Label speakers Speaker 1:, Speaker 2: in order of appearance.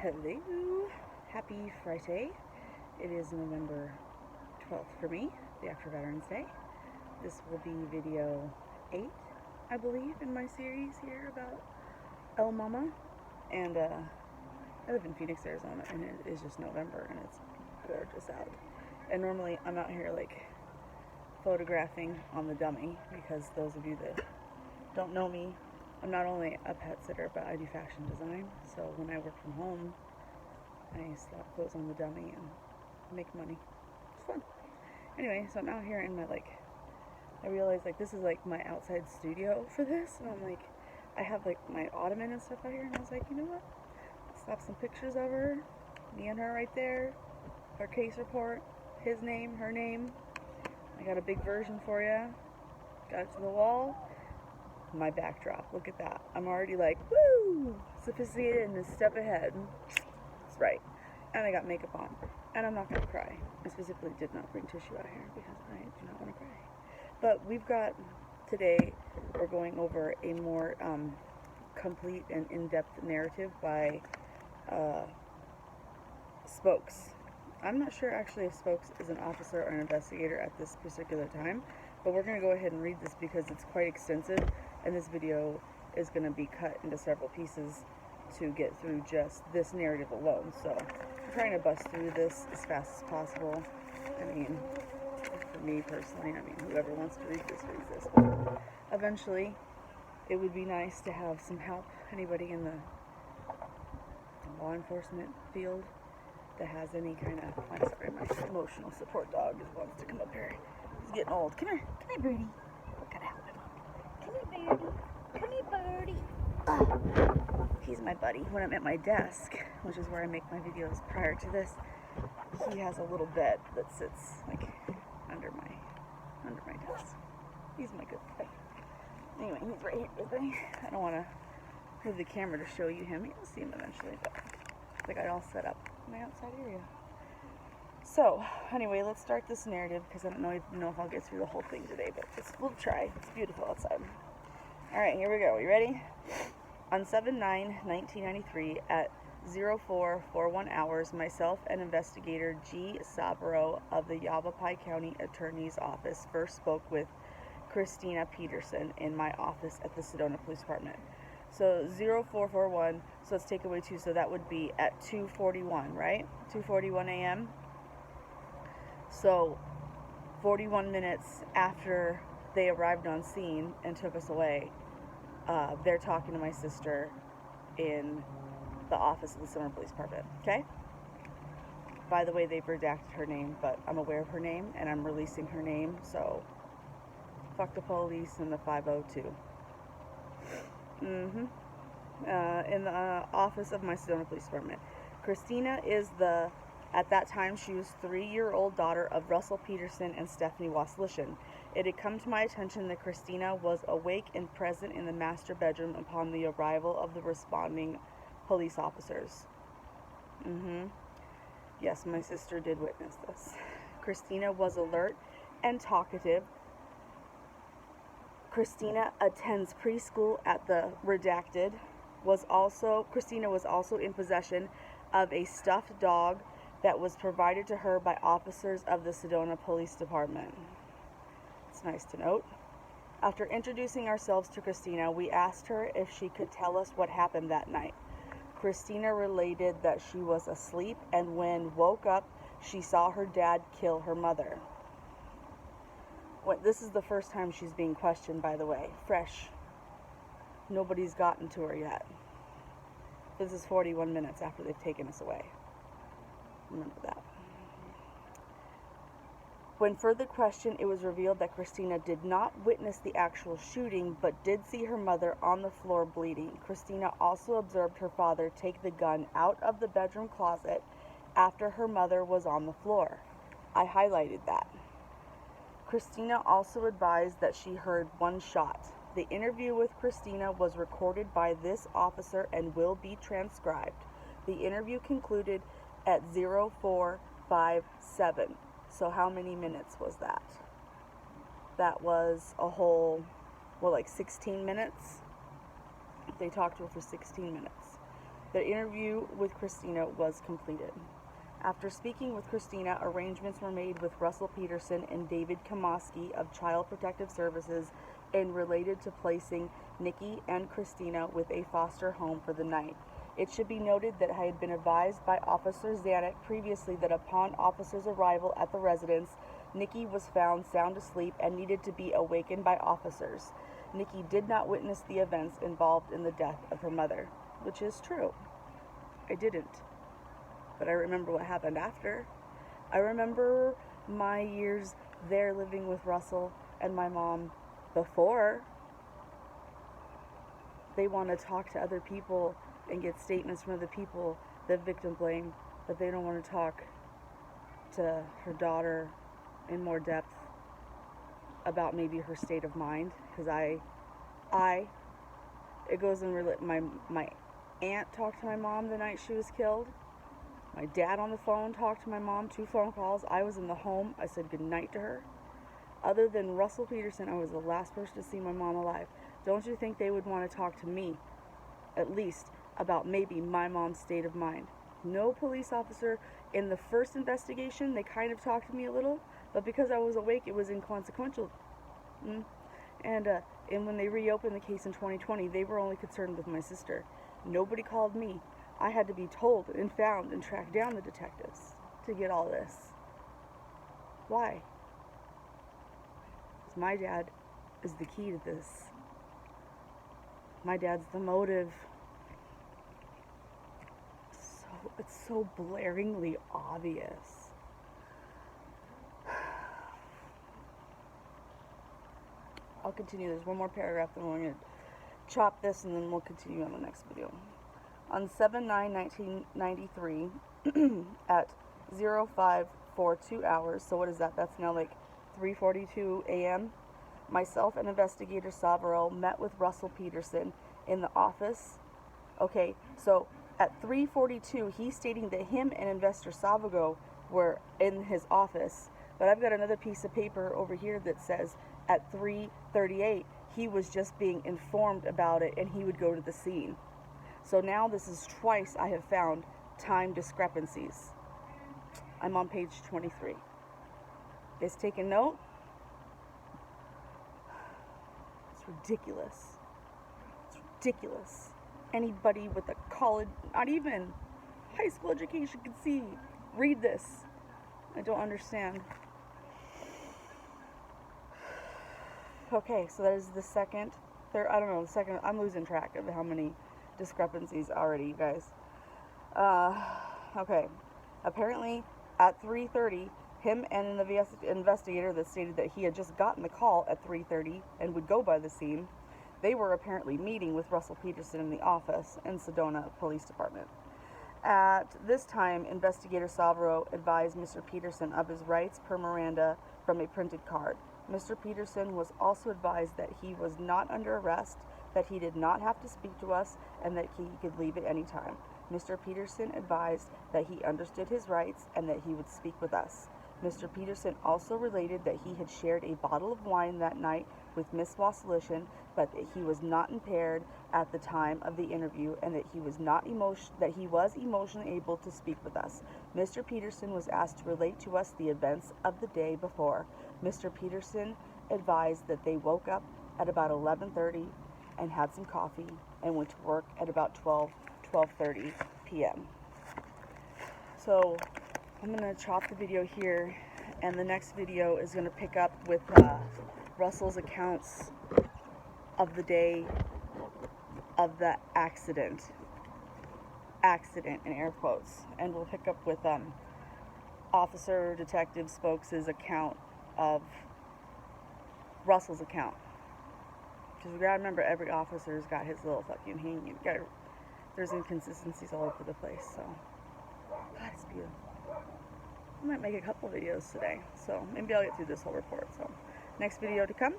Speaker 1: Hello, happy Friday. It is November 12th for me, the after Veterans Day. This will be video 8, I believe, in my series here about El Mama. And I live in Phoenix, Arizona, and it is just November, and it's gorgeous out. And normally I'm out here like photographing on the dummy, because those of you that don't know me, I'm not only a pet sitter, but I do fashion design. So when I work from home, I slap clothes on the dummy and make money. It's fun. Anyway, so I'm out here in my I realized this is my outside studio for this, and I'm I have my ottoman and stuff out here, and I was like, you know what? Slap some pictures of her, me and her right there, her case report, his name, her name. I got a big version for you. Got it to the wall. My backdrop. Look at that. I'm already woo! Sophisticated and a step ahead. That's right. And I got makeup on. And I'm not going to cry. I specifically did not bring tissue out here because I do not want to cry. But we've got, today, we're going over a more complete and in-depth narrative by Spokes. I'm not sure actually if Spokes is an officer or an investigator at this particular time, but we're going to go ahead and read this because it's quite extensive, and this video is going to be cut into several pieces to get through just this narrative alone. So I'm trying to bust through this as fast as possible. I mean, for me personally, whoever wants to read this reads this, but eventually it would be nice to have some help. Anybody in the law enforcement field that has any kind of, I'm sorry, my emotional support dog just wants to come up here. He's getting old. Come here, Birdie. Gotta help him up. Come here, Birdie. He's my buddy. When I'm at my desk, which is where I make my videos prior to this, he has a little bed that sits under my desk. He's my good boy. Anyway, he's right here with me. I don't want to move the camera to show you him. You'll see him eventually, but I got it all set up in my outside area. So, anyway, let's start this narrative because I don't know if I'll get through the whole thing today, but we'll try. It's beautiful outside. Alright, here we go. You ready? On 7/9/1993 at 0441 hours, myself and investigator G. Saburo of the Yavapai County Attorney's Office first spoke with Christina Peterson in my office at the Sedona Police Department. So 0441, so let's take away 2, so that would be at 2:41, right? 2:41 a.m. So 41 minutes after they arrived on scene and took us away, they're talking to my sister in the office of the Sedona Police Department, okay? By the way, they've redacted her name, but I'm aware of her name, and I'm releasing her name, so fuck the police and the 502. In the office of my Sedona Police Department. Christina is at that time, she was 3-year-old daughter of Russell Peterson and Stephanie Waslishin. It had come to my attention that Christina was awake and present in the master bedroom upon the arrival of the responding police officers. Yes, my sister did witness this. Christina was alert and talkative. Christina attends preschool at the redacted. Christina was also in possession of a stuffed dog that was provided to her by officers of the Sedona Police Department. It's nice to note. After introducing ourselves to Christina, we asked her if she could tell us what happened that night. Christina related that she was asleep, and when woke up, she saw her dad kill her mother. This is the first time she's being questioned, by the way. Fresh. Nobody's gotten to her yet. This is 41 minutes after they've taken us away. Remember that. When further questioned, it was revealed that Christina did not witness the actual shooting, but did see her mother on the floor bleeding. Christina also observed her father take the gun out of the bedroom closet after her mother was on the floor. I highlighted that. Christina also advised that she heard one shot. The interview with Christina was recorded by this officer and will be transcribed. The interview concluded at 0457. So how many minutes was that? That was a whole, 16 minutes? They talked to her for 16 minutes. The interview with Christina was completed. After speaking with Christina, arrangements were made with Russell Peterson and David Kamoski of Child Protective Services and related to placing Nikki and Christina with a foster home for the night. It should be noted that I had been advised by Officer Zanuck previously that upon officers' arrival at the residence, Nikki was found sound asleep and needed to be awakened by officers. Nikki did not witness the events involved in the death of her mother, which is true. I didn't. But I remember what happened after. I remember my years there living with Russell and my mom before. They want to talk to other people and get statements from other people that victim blame, but they don't want to talk to her daughter in more depth about maybe her state of mind. Because it goes in my aunt talked to my mom the night she was killed. My dad on the phone talked to my mom, 2 phone calls. I was in the home. I said goodnight to her. Other than Russell Peterson, I was the last person to see my mom alive. Don't you think they would want to talk to me, at least, about maybe my mom's state of mind? No police officer in the first investigation, they kind of talked to me a little, but because I was awake, it was inconsequential. And when they reopened the case in 2020, they were only concerned with my sister. Nobody called me. I had to be told and found and tracked down the detectives to get all this. Why? Because my dad is the key to this. My dad's the motive. It's so blaringly obvious. I'll continue. There's one more paragraph, then we're going to chop this and then we'll continue on the next video. On 7/9/1993 at 0542 hours, so what is that? That's now like 3:42 a.m. Myself and Investigator Savaro met with Russell Peterson in the office. Okay, so at 3:42, he's stating that him and Investor Savaro were in his office, but I've got another piece of paper over here that says at 3:38, he was just being informed about it and he would go to the scene. So now this is twice I have found time discrepancies. I'm on page 23. Is taking note? It's ridiculous. It's ridiculous. Anybody with a college, not even high school education can see. Read this. I don't understand. Okay, so that is the second, third, I don't know, the second, I'm losing track of how many discrepancies already, you guys. Okay, apparently at 3:30, him and an investigator that stated that he had just gotten the call at 3:30 and would go by the scene, they were apparently meeting with Russell Peterson in the office in Sedona Police Department. At this time, Investigator Savaro advised Mr. Peterson of his rights per Miranda from a printed card. Mr. Peterson was also advised that he was not under arrest, that he did not have to speak to us, and that he could leave at any time. Mr. Peterson advised that he understood his rights and that he would speak with us. Mr. Peterson also related that he had shared a bottle of wine that night with Miss Wasilician, but that he was not impaired at the time of the interview and that he was emotionally able to speak with us. Mr. Peterson was asked to relate to us the events of the day before. Mr. Peterson advised that they woke up at about 11:30 and had some coffee and went to work at about 12:30 p.m. So I'm going to chop the video here, and the next video is going to pick up with Russell's accounts of the day of the accident in air quotes, and we'll pick up with officer detective Spokes' account of Russell's account, because we gotta remember every officer's got his little fucking hanging. There's inconsistencies all over the place. So God, it's beautiful. I might make a couple videos today, so maybe I'll get through this whole report. So next video to come.